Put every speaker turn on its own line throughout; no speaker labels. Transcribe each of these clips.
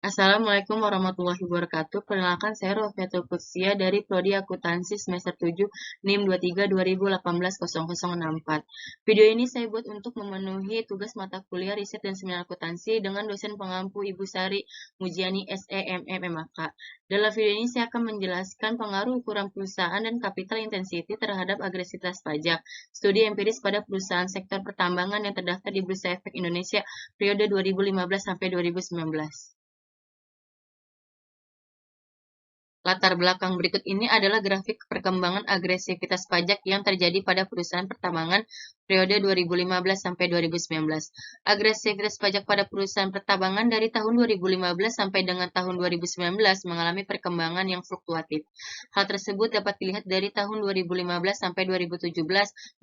Assalamualaikum warahmatullahi wabarakatuh. Perkenalkan saya Rofiatul Qudsia dari Prodi Akuntansi semester 7 NIM 23 2018 0064. Video ini saya buat untuk memenuhi tugas mata kuliah riset dan seminar akuntansi dengan dosen pengampu Ibu Sari Mujiani SEMM MAK. Dalam video ini saya akan menjelaskan pengaruh ukuran perusahaan dan capital intensity terhadap agresivitas pajak. Studi empiris pada perusahaan sektor pertambangan yang terdaftar di Bursa Efek Indonesia periode 2015 sampai 2019. Latar belakang berikut ini adalah grafik perkembangan agresivitas pajak yang terjadi pada perusahaan pertambangan periode 2015 sampai 2019. Agresivitas pajak pada perusahaan pertambangan dari tahun 2015 sampai dengan tahun 2019 mengalami perkembangan yang fluktuatif. Hal tersebut dapat dilihat dari tahun 2015 sampai 2017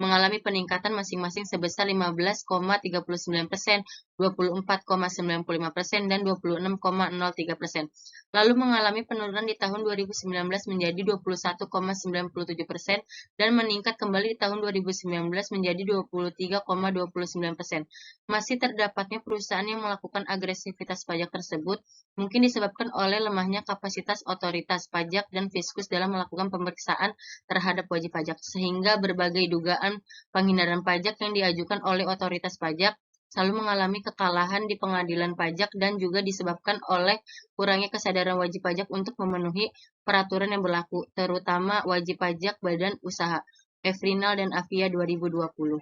mengalami peningkatan masing-masing sebesar 15,39%, 24,95%, dan 26,03%. Lalu mengalami penurunan di tahun 2019 menjadi 21,97% dan meningkat kembali di tahun 2019 menjadi 23,29%. Masih terdapatnya perusahaan yang melakukan agresivitas pajak tersebut mungkin disebabkan oleh lemahnya kapasitas otoritas pajak dan fiskus dalam melakukan pemeriksaan terhadap wajib pajak, sehingga berbagai dugaan penghindaran pajak yang diajukan oleh otoritas pajak selalu mengalami kekalahan di pengadilan pajak dan juga disebabkan oleh kurangnya kesadaran wajib pajak untuk memenuhi peraturan yang berlaku, terutama wajib pajak badan usaha, Efrinal dan Avia 2020.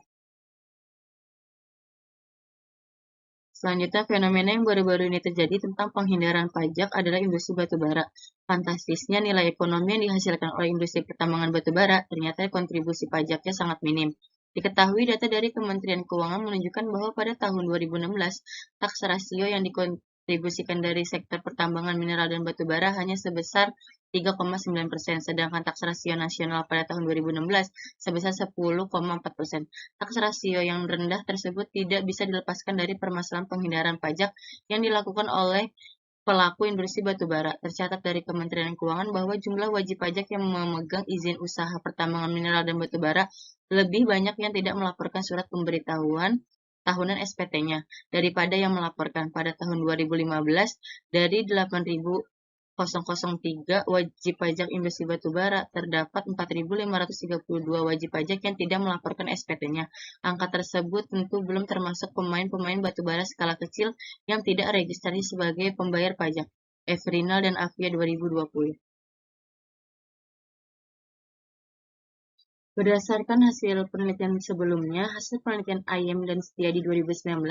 Selanjutnya, fenomena yang baru-baru ini terjadi tentang penghindaran pajak adalah industri batubara. Fantastisnya, nilai ekonomi yang dihasilkan oleh industri pertambangan batubara ternyata kontribusi pajaknya sangat minim. Diketahui data dari Kementerian Keuangan menunjukkan bahwa pada tahun 2016, taks rasio yang dikontribusikan dari sektor pertambangan mineral dan batubara hanya sebesar 3,9%, sedangkan taks rasio nasional pada tahun 2016 sebesar 10,4%. Taks rasio yang rendah tersebut tidak bisa dilepaskan dari permasalahan penghindaran pajak yang dilakukan oleh pelaku industri batubara. Tercatat dari Kementerian Keuangan bahwa jumlah wajib pajak yang memegang izin usaha pertambangan mineral dan batubara lebih banyak yang tidak melaporkan surat pemberitahuan tahunan SPT-nya daripada yang melaporkan. Pada tahun 2015, dari 8.003 wajib pajak industri batubara, terdapat 4.532 wajib pajak yang tidak melaporkan SPT-nya. Angka tersebut tentu belum termasuk pemain-pemain batubara skala kecil yang tidak registrasi sebagai pembayar pajak, Efrinal dan Avia 2020. Berdasarkan hasil penelitian sebelumnya, hasil penelitian IM dan Setiadi 2019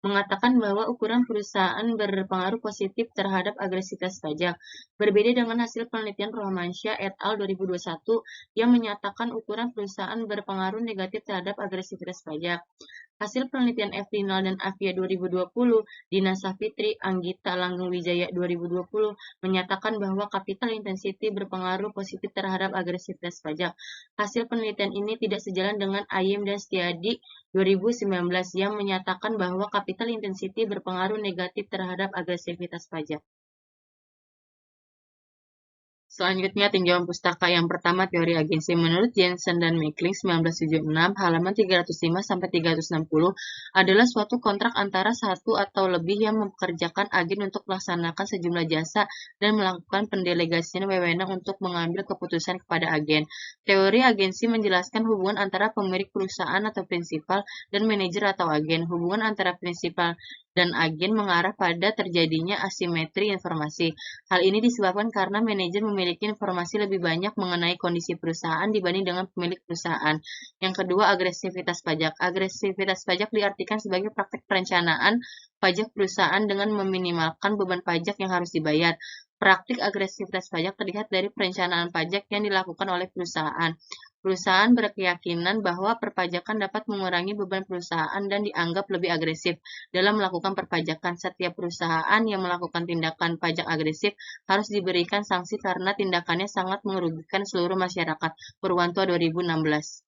mengatakan bahwa ukuran perusahaan berpengaruh positif terhadap agresivitas pajak. Berbeda dengan hasil penelitian Rohmansyah et al. 2021 yang menyatakan ukuran perusahaan berpengaruh negatif terhadap agresivitas pajak. Hasil penelitian Efrinal dan Avia 2020, Dina Safitri, Anggita Langgeng Wijaya 2020 menyatakan bahwa capital intensity berpengaruh positif terhadap agresivitas pajak. Hasil penelitian ini tidak sejalan dengan Ayem dan Setiadi 2019 yang menyatakan bahwa capital intensity berpengaruh negatif terhadap agresivitas pajak. Selanjutnya, tinjauan pustaka yang pertama, teori agensi. Menurut Jensen dan Meckling 1976, halaman 305-360 adalah suatu kontrak antara satu atau lebih yang mempekerjakan agen untuk melaksanakan sejumlah jasa dan melakukan pendelegasian wewenang untuk mengambil keputusan kepada agen. Teori agensi menjelaskan hubungan antara pemilik perusahaan atau prinsipal dan manajer atau agen. Hubungan antara prinsipal dan agen mengarah pada terjadinya asimetri informasi. Hal ini disebabkan karena manajer memiliki informasi lebih banyak mengenai kondisi perusahaan dibanding dengan pemilik perusahaan. Yang kedua, agresivitas pajak. Agresivitas pajak diartikan sebagai praktek perencanaan pajak perusahaan dengan meminimalkan beban pajak yang harus dibayar. Praktik agresivitas pajak terlihat dari perencanaan pajak yang dilakukan oleh perusahaan. Perusahaan berkeyakinan bahwa perpajakan dapat mengurangi beban perusahaan dan dianggap lebih agresif dalam melakukan perpajakan. Setiap perusahaan yang melakukan tindakan pajak agresif harus diberikan sanksi karena tindakannya sangat merugikan seluruh masyarakat. Purwanto 2016.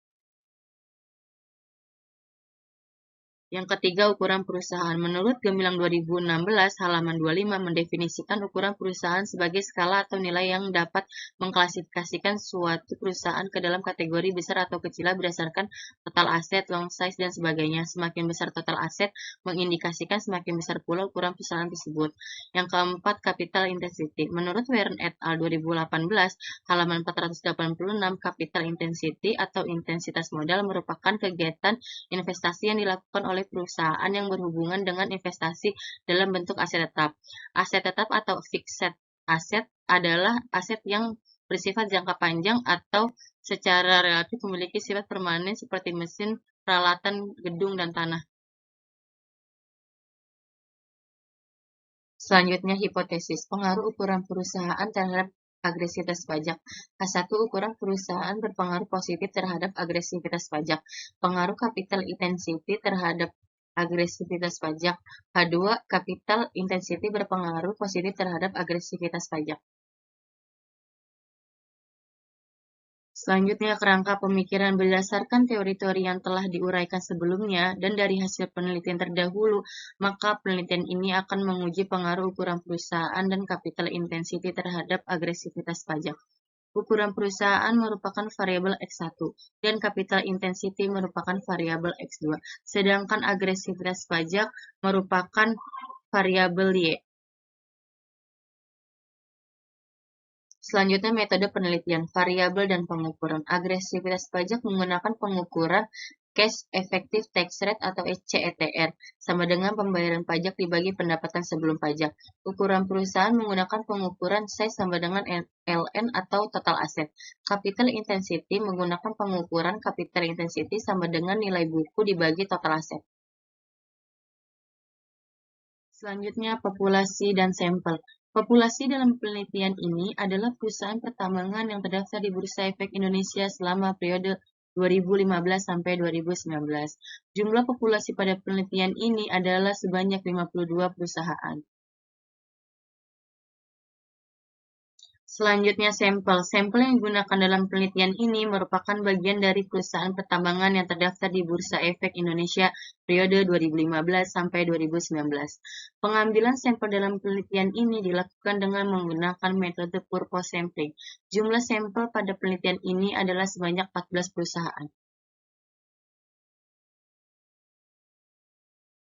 Yang ketiga, ukuran perusahaan. Menurut Gemilang 2016, halaman 25 mendefinisikan ukuran perusahaan sebagai skala atau nilai yang dapat mengklasifikasikan suatu perusahaan ke dalam kategori besar atau kecil berdasarkan total aset, long size, dan sebagainya. Semakin besar total aset, mengindikasikan semakin besar pula ukuran perusahaan tersebut. Yang keempat, capital intensity. Menurut Warren et al. 2018, halaman 486, capital intensity atau intensitas modal merupakan kegiatan investasi yang dilakukan oleh perusahaan yang berhubungan dengan investasi dalam bentuk aset tetap. Aset tetap atau fixed asset adalah aset yang bersifat jangka panjang atau secara relatif memiliki sifat permanen seperti mesin, peralatan, gedung, dan tanah. Selanjutnya, hipotesis. Pengaruh ukuran perusahaan terhadap agresivitas pajak. K1. Ukuran perusahaan berpengaruh positif terhadap agresivitas pajak. Pengaruh capital intensity terhadap agresivitas pajak. K2. Capital intensity berpengaruh positif terhadap agresivitas pajak. Selanjutnya, kerangka pemikiran berdasarkan teori-teori yang telah diuraikan sebelumnya dan dari hasil penelitian terdahulu, maka penelitian ini akan menguji pengaruh ukuran perusahaan dan capital intensity terhadap agresivitas pajak. Ukuran perusahaan merupakan variabel X1 dan capital intensity merupakan variabel X2, sedangkan agresivitas pajak merupakan variabel Y. Selanjutnya, metode penelitian, variabel dan pengukuran. Agresivitas pajak menggunakan pengukuran Cash Effective Tax Rate atau CETR, sama dengan pembayaran pajak dibagi pendapatan sebelum pajak. Ukuran perusahaan menggunakan pengukuran size sama dengan LN atau total aset. Capital Intensity menggunakan pengukuran capital intensity sama dengan nilai buku dibagi total aset. Selanjutnya, populasi dan sampel. Populasi dalam penelitian ini adalah perusahaan pertambangan yang terdaftar di Bursa Efek Indonesia selama periode 2015 sampai 2019. Jumlah populasi pada penelitian ini adalah sebanyak 52 perusahaan. Selanjutnya, sampel. Sampel yang digunakan dalam penelitian ini merupakan bagian dari perusahaan pertambangan yang terdaftar di Bursa Efek Indonesia periode 2015 sampai 2019. Pengambilan sampel dalam penelitian ini dilakukan dengan menggunakan metode purpose sampling. Jumlah sampel pada penelitian ini adalah sebanyak 14 perusahaan.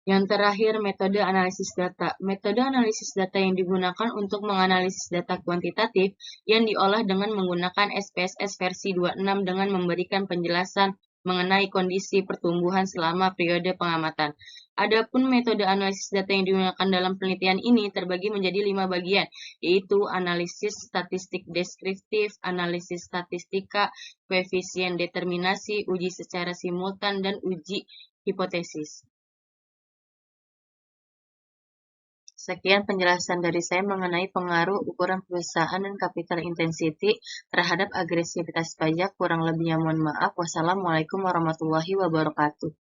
Yang terakhir, metode analisis data. Metode analisis data yang digunakan untuk menganalisis data kuantitatif yang diolah dengan menggunakan SPSS versi 26 dengan memberikan penjelasan mengenai kondisi pertumbuhan selama periode pengamatan. Adapun metode analisis data yang digunakan dalam penelitian ini terbagi menjadi 5 bagian, yaitu analisis statistik deskriptif, analisis statistika, koefisien determinasi, uji secara simultan, dan uji hipotesis. Sekian penjelasan dari saya mengenai pengaruh ukuran perusahaan dan capital intensity terhadap agresivitas pajak. Kurang lebihnya mohon maaf. Wassalamualaikum warahmatullahi wabarakatuh.